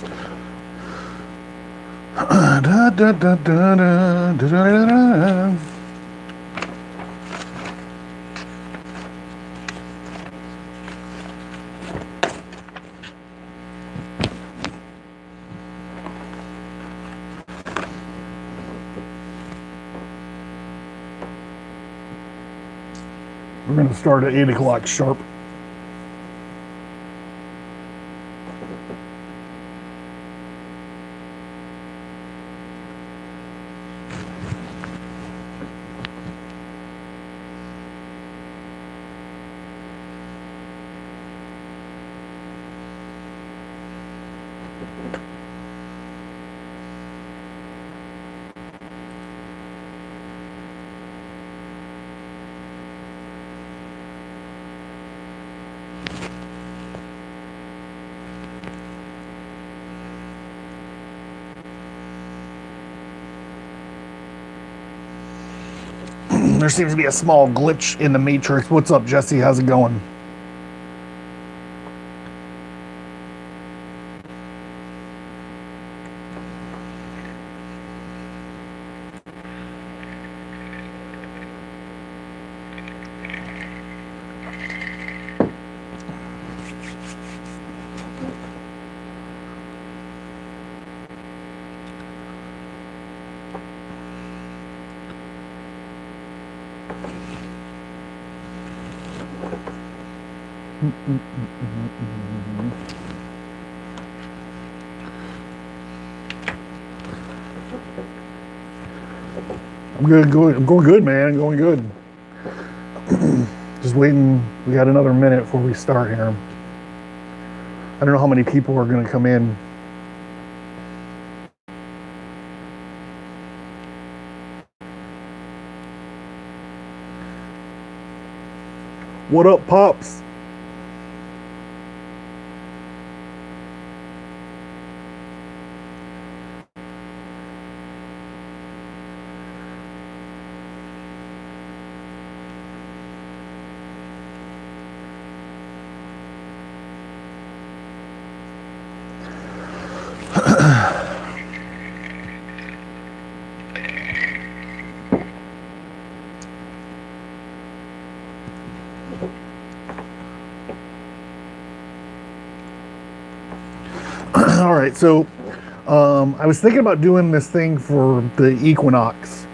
Da, da, da, da, da, da, da, da. We're going to start at 8 o'clock sharp. There seems to be a small glitch in the matrix. What's up, Jesse? How's it going? I'm good. I'm going good, man. I'm going good. Just waiting. We got another minute before we start here. I don't know how many people are going to come in. What up, Pops? All right, so I was thinking about doing this thing for the Equinox,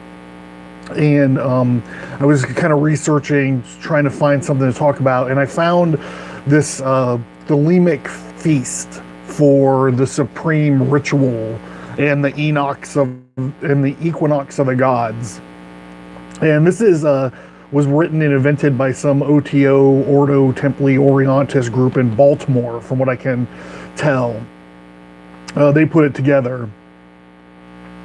and I was kind of researching, trying to find something to talk about, and I found this Thelemic feast for the supreme ritual and the Equinox of the Gods, and this is was written and invented by some OTO Ordo Templi Orientis group in Baltimore, from what I can tell. They put it together,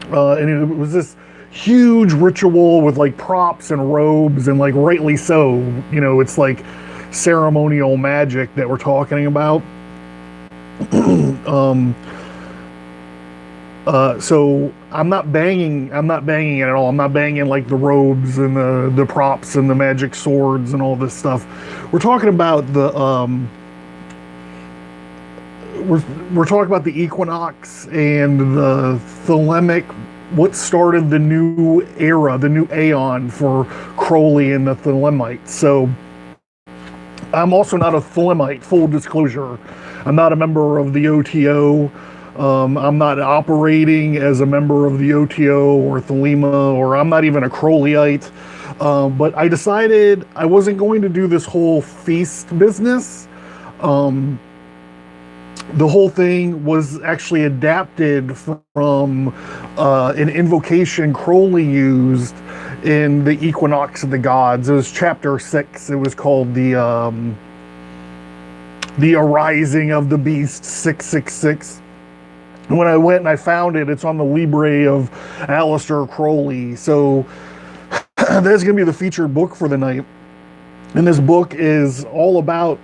and it was this huge ritual with like props and robes, and like rightly so. You know, it's like ceremonial magic that we're talking about. So I'm not banging it at all. I'm not banging like the robes and the props and the magic swords and all this stuff. We're talking about the we're talking about the Equinox and the Thelemic, what started the new era, the new aeon for Crowley and the Thelemites. So I'm also not a Thelemite, full disclosure. I'm not a member of the OTO. I'm not operating as a member of the OTO or Thelema, or I'm not even a Crowleyite. But I decided I wasn't going to do this whole feast business. The whole thing was actually adapted from an invocation Crowley used in the Equinox of the Gods. It was chapter 6. It was called the Arising of the Beast 666. And when I went and I found it, it's on the Libre of Aleister Crowley. So that's going to be the featured book for the night. And this book is all about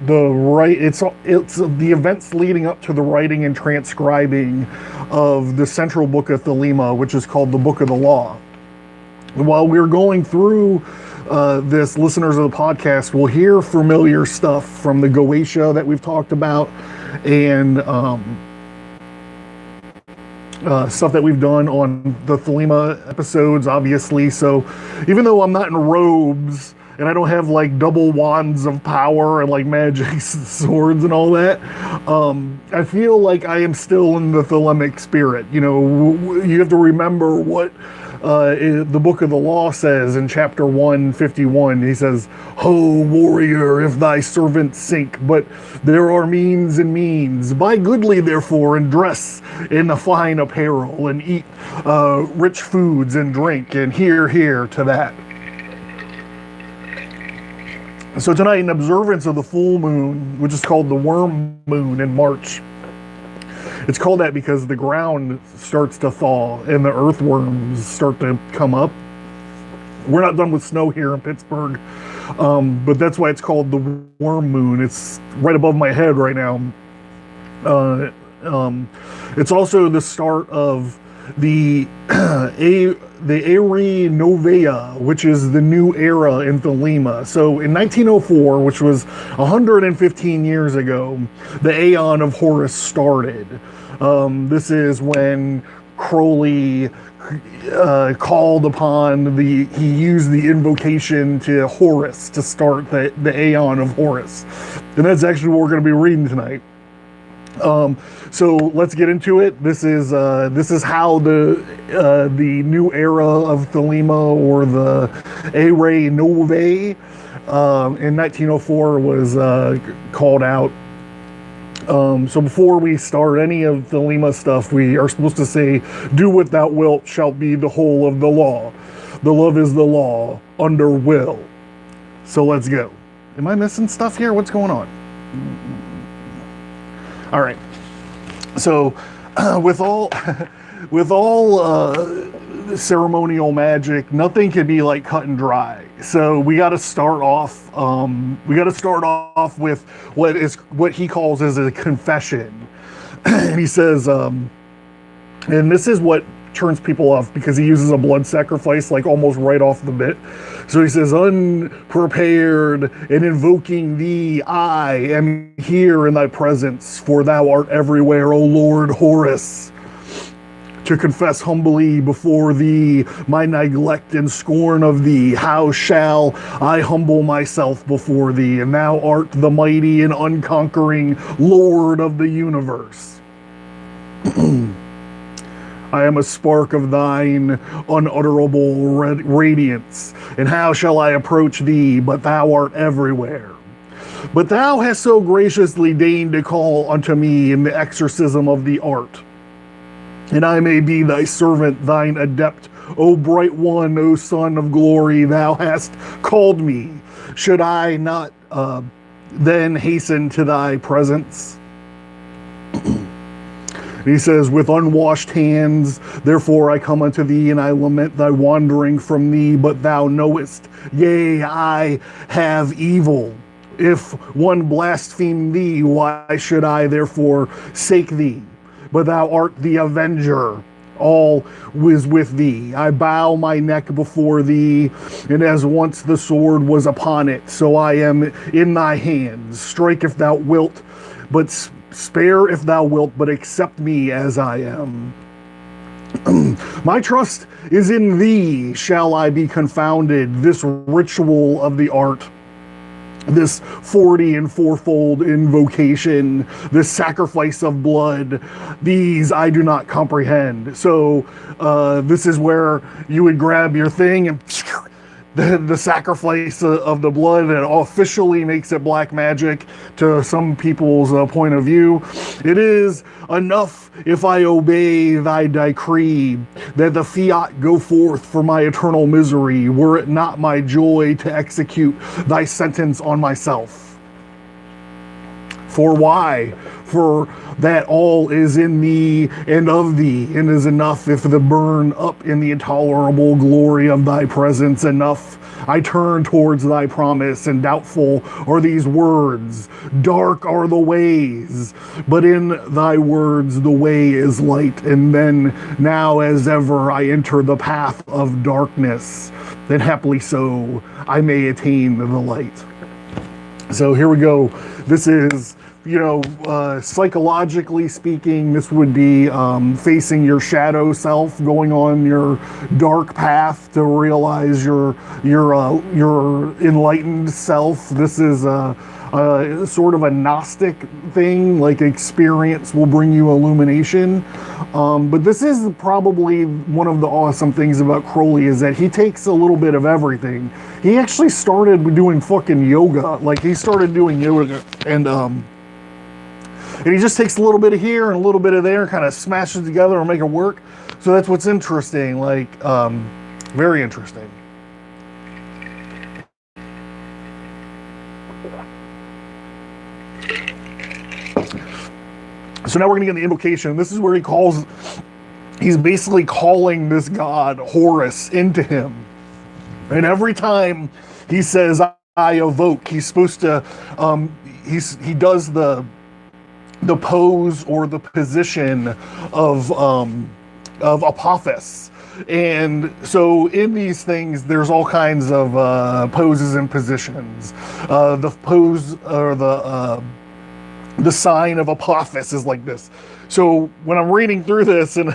it's the events leading up to the writing and transcribing of the central book of Thelema, which is called the Book of the Law. And while we're going through this, listeners of the podcast will hear familiar stuff from the Goetia that we've talked about, and stuff that we've done on the Thelema episodes, obviously. So even though I'm not in robes and I don't have like double wands of power and like magic swords and all that, I feel like I am still in the Thelemic spirit. You know, you have to remember what the book of the law says in chapter 151. He says, "Ho, warrior, if thy servant sink, but there are means and means. Buy goodly, therefore, and dress in a fine apparel, and eat rich foods and drink, and hear to that." So tonight, in observance of the full moon, which is called the worm moon in March, it's called that because the ground starts to thaw and the earthworms start to come up. We're not done with snow here in Pittsburgh, but that's why it's called the worm moon. It's right above my head right now. It's also the start of the Aerie Novea, which is the new era in Thelema. So in 1904, which was 115 years ago, the Aeon of Horus started. This is when Crowley called upon he used the invocation to Horus to start the Aeon of Horus. And that's actually what we're going to be reading tonight. So let's get into it. This is how the new era of Thelema, or the Aerie Novae, in 1904 was called out. So before we start any of Thelema stuff, we are supposed to say, "Do what thou wilt shall be the whole of the law. The love is the law under will." So let's go. Am I missing stuff here? What's going on? All right. So, with all ceremonial magic, nothing can be like cut and dry. So we got to start off. With what he calls as a confession, and he says, and this is what turns people off, because he uses a blood sacrifice like almost right off the bit. So he says, "Unprepared and invoking thee, I am here in thy presence, for thou art everywhere, O Lord Horus, to confess humbly before thee my neglect and scorn of thee. How shall I humble myself before thee? And thou art the mighty and unconquering Lord of the universe. I am a spark of thine unutterable radiance, and how shall I approach thee? But thou art everywhere. But thou hast so graciously deigned to call unto me in the exorcism of the art, and I may be thy servant, thine adept. O bright one, O son of glory, thou hast called me. Should I not then hasten to thy presence?" He says, "With unwashed hands, therefore I come unto thee, and I lament thy wandering from thee. But thou knowest, yea, I have evil. If one blaspheme thee, why should I therefore sake thee? But thou art the avenger. All is with thee. I bow my neck before thee, and as once the sword was upon it, so I am in thy hands. Strike if thou wilt, but spare if thou wilt, but accept me as I am. My trust is in thee. Shall I be confounded? This ritual of the art, this 40 and fourfold invocation, this sacrifice of blood, these I do not comprehend." So this is where you would grab your thing and the sacrifice of the blood, and officially makes it black magic to some people's point of view. "It is enough if I obey thy decree, that the fiat go forth for my eternal misery, were it not my joy to execute thy sentence on myself. For why? For that all is in me and of thee, and is enough if the burn up in the intolerable glory of thy presence. Enough I turn towards thy promise, and doubtful are these words. Dark are the ways, but in thy words the way is light. And then now as ever I enter the path of darkness, that happily so I may attain the light." So here we go. This is psychologically speaking, this would be facing your shadow self, going on your dark path to realize your enlightened self. This is sort of a Gnostic thing, like experience will bring you illumination. But this is probably one of the awesome things about Crowley is that he takes a little bit of everything. He actually started doing fucking yoga. Like he started doing yoga and he just takes a little bit of here and a little bit of there, kind of smashes it together and make it work. So that's what's interesting, like very interesting. So now we're gonna get the invocation. This is where he's basically calling this god Horus into him. And every time he says, I evoke, he's supposed to, he does the pose or the position of Apophis. And so in these things, there's all kinds of poses and positions. The pose or the sign of Apophis is like this. So when I'm reading through this and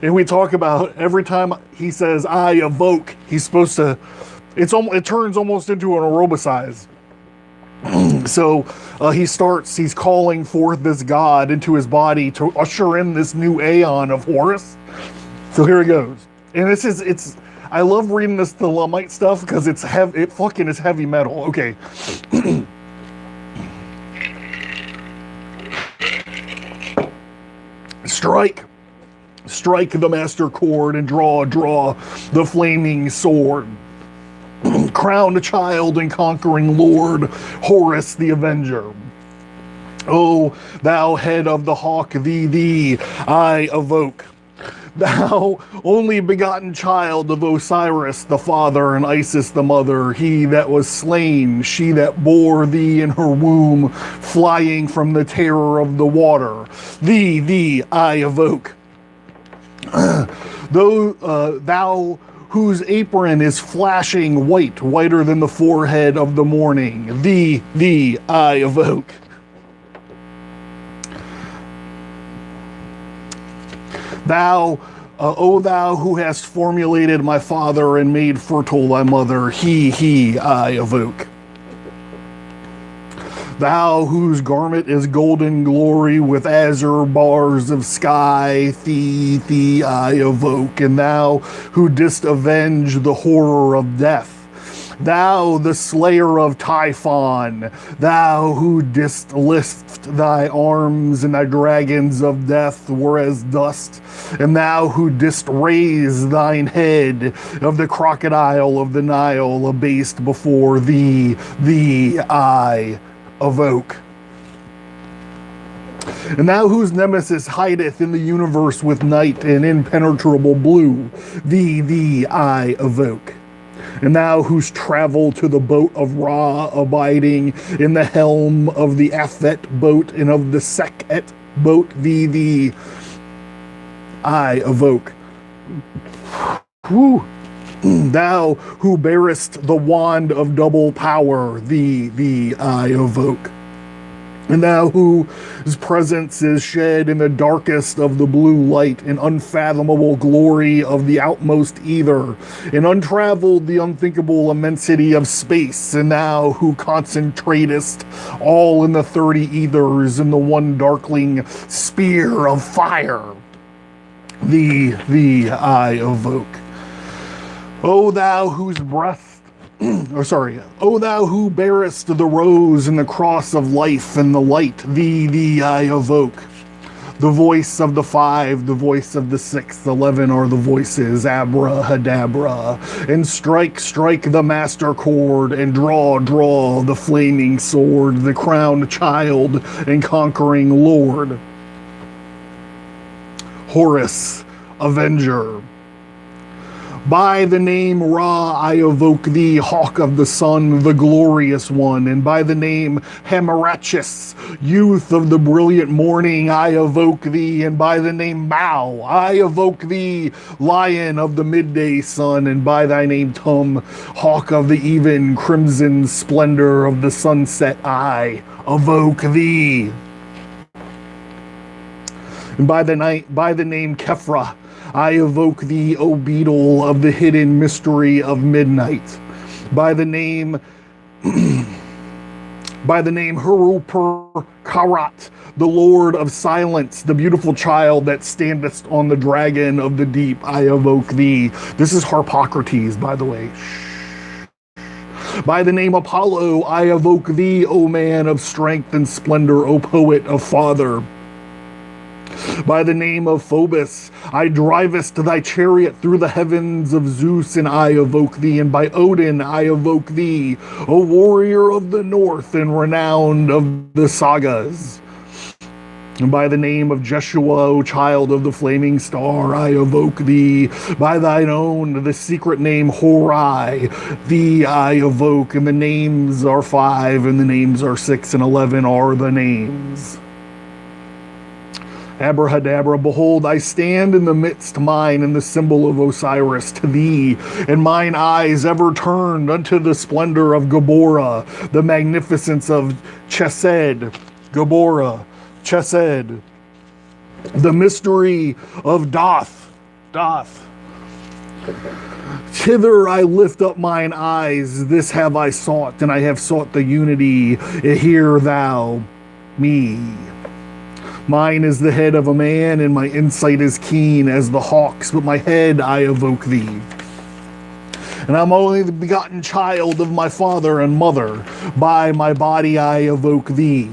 we talk about every time he says, I evoke, he's supposed to, it turns almost into an aerobicize. So he's calling forth this god into his body to usher in this new aeon of Horus. So here it goes. And I love reading this Thelumite stuff because it fucking is heavy metal. Okay. Strike the master chord and draw the flaming sword. Crown a child and conquering lord, Horus the Avenger. O thou head of the hawk, thee I evoke. Thou only begotten child of Osiris the father and Isis the mother, he that was slain, she that bore thee in her womb, flying from the terror of the water. Thee I evoke. Thou whose apron is flashing whiter than the forehead of the morning, thee I evoke. Thou, O thou who hast formulated my father and made fertile thy mother, he I evoke. Thou whose garment is golden glory with azure bars of sky, thee I evoke. And thou who didst avenge the horror of death, thou the slayer of Typhon, thou who didst lift thy arms and thy dragons of death were as dust, and thou who didst raise thine head of the crocodile of the Nile abased before thee I evoke. And thou whose nemesis hideth in the universe with night and impenetrable blue, thee I evoke. And thou who's traveled to the boat of Ra, abiding in the helm of the Aphet boat and of the Sekhet boat, thee I evoke. Whew. Thou who bearest the wand of double power, thee I evoke. And thou whose presence is shed in the darkest of the blue light, in unfathomable glory of the outmost ether, in untraveled the unthinkable immensity of space, and thou who concentratest all in the 30 ethers in the one darkling spear of fire, thee I evoke. O thou whose breath O thou who bearest the rose and the cross of life and the light, thee I evoke. The voice of the 5, the voice of the 6, 11 are the voices, abrahadabra. And strike the master chord and draw the flaming sword, the crowned child and conquering lord. Horus, Avenger. By the name Ra, I evoke thee, hawk of the sun, the glorious one. And by the name Hamarachis, youth of the brilliant morning, I evoke thee. And by the name Mao, I evoke thee, lion of the midday sun. And by thy name Tum, hawk of the even crimson splendor of the sunset, I evoke thee. And by the name Kephra, I evoke thee, O beetle of the hidden mystery of midnight. By the name Heruper Karat, the Lord of Silence, the beautiful child that standeth on the dragon of the deep, I evoke thee. This is Harpocrates, by the way. By the name Apollo, I evoke thee, O man of strength and splendor, O poet of father. By the name of Phobos, I drivest thy chariot through the heavens of Zeus, and I evoke thee. And by Odin, I evoke thee, O warrior of the north and renowned of the sagas. And by the name of Jeshua, O child of the flaming star, I evoke thee. By thine own, the secret name Horai, thee I evoke. And the names are 5, and the names are 6, and 11 are the names. Abrahadabra, behold, I stand in the midst mine in the symbol of Osiris to thee, and mine eyes ever turned unto the splendor of Gabora, the magnificence of Chesed, Gabora, Chesed, the mystery of Doth. Hither I lift up mine eyes, this have I sought, and I have sought the unity, hear thou me. Mine is the head of a man, and my insight is keen as the hawk's, but my head I evoke thee. And I'm only the begotten child of my father and mother. By my body I evoke thee.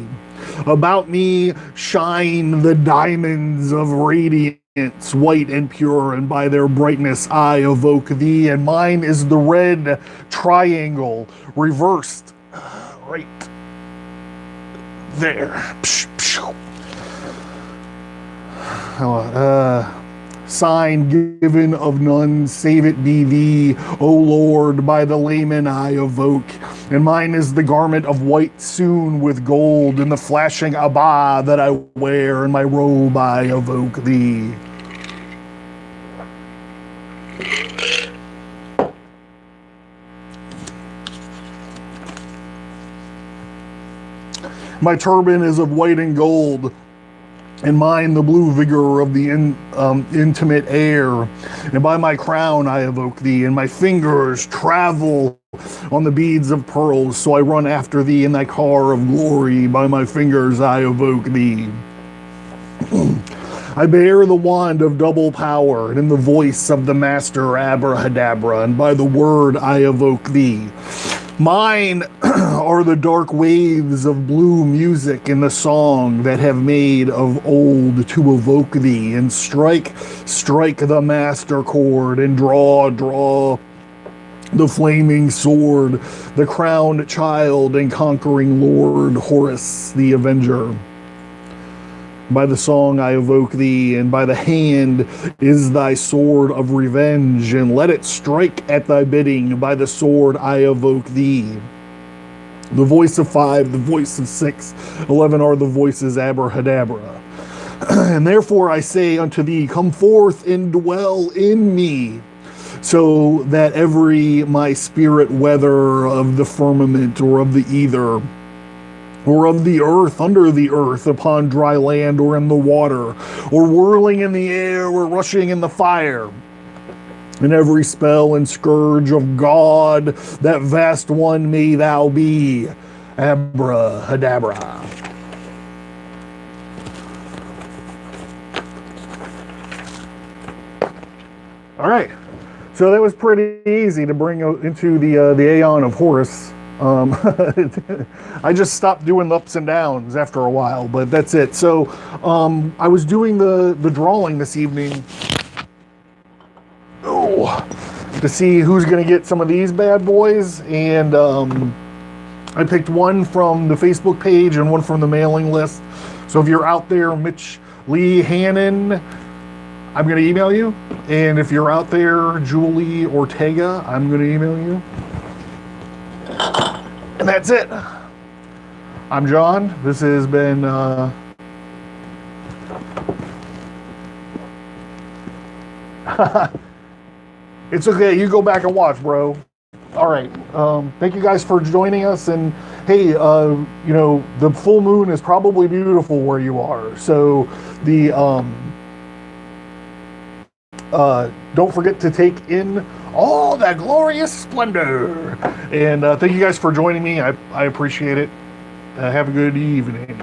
About me shine the diamonds of radiance, white and pure, and by their brightness I evoke thee. And mine is the red triangle, reversed right there. Sign given of none, save it be thee, O Lord, by the layman I evoke. And mine is the garment of white sewn with gold, and the flashing abba that I wear, and my robe I evoke thee. My turban is of white and gold, and mine the blue vigor of the intimate air. And by my crown I evoke thee, and my fingers travel on the beads of pearls, so I run after thee in thy car of glory. By my fingers I evoke thee. I bear the wand of double power, and in the voice of the master Abrahadabra, and by the word I evoke thee. Mine are the dark waves of blue music in the song that have made of old to evoke thee, and strike the master chord, and draw the flaming sword, the crowned child and conquering lord Horus the Avenger. By the song I evoke thee, and by the hand is thy sword of revenge, and let it strike at thy bidding. By the sword I evoke thee. The voice of 5, the voice of 6, 11 are the voices Abrahadabra. And therefore I say unto thee, come forth and dwell in me, so that every my spirit, whether of the firmament or of the ether, or of the earth, under the earth, upon dry land, or in the water, or whirling in the air, or rushing in the fire, and every spell and scourge of God, that vast one may thou be, Abrahadabra. All right, so that was pretty easy to bring into the Aeon of Horus. I just stopped doing the ups and downs after a while, but that's it. So I was doing the drawing this evening to see who's going to get some of these bad boys, and I picked one from the Facebook page and one from the mailing list. So if you're out there, Mitch Lee Hannon, I'm going to email you. And if you're out there, Julie Ortega, I'm going to email you. And that's it. I'm John. This has been it's okay. You go back and watch, bro. All right. Thank you guys for joining us, and Hey, you know, the full moon is probably beautiful where you are. So the don't forget to take in all that glorious splendor. And thank you guys for joining me. I appreciate it. Have a good evening.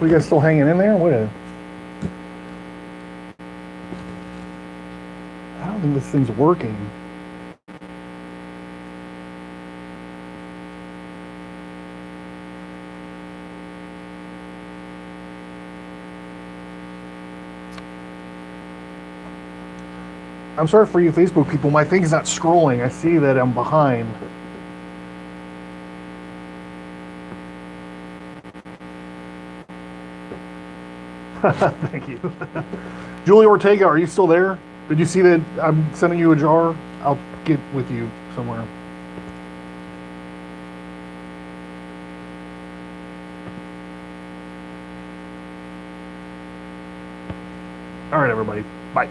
Are you guys still hanging in there? I don't think this thing's working. I'm sorry for you Facebook people. My thing's not scrolling. I see that I'm behind. Thank you. Julie Ortega, are you still there? Did you see that I'm sending you a jar? I'll get with you somewhere. All right, everybody. Bye.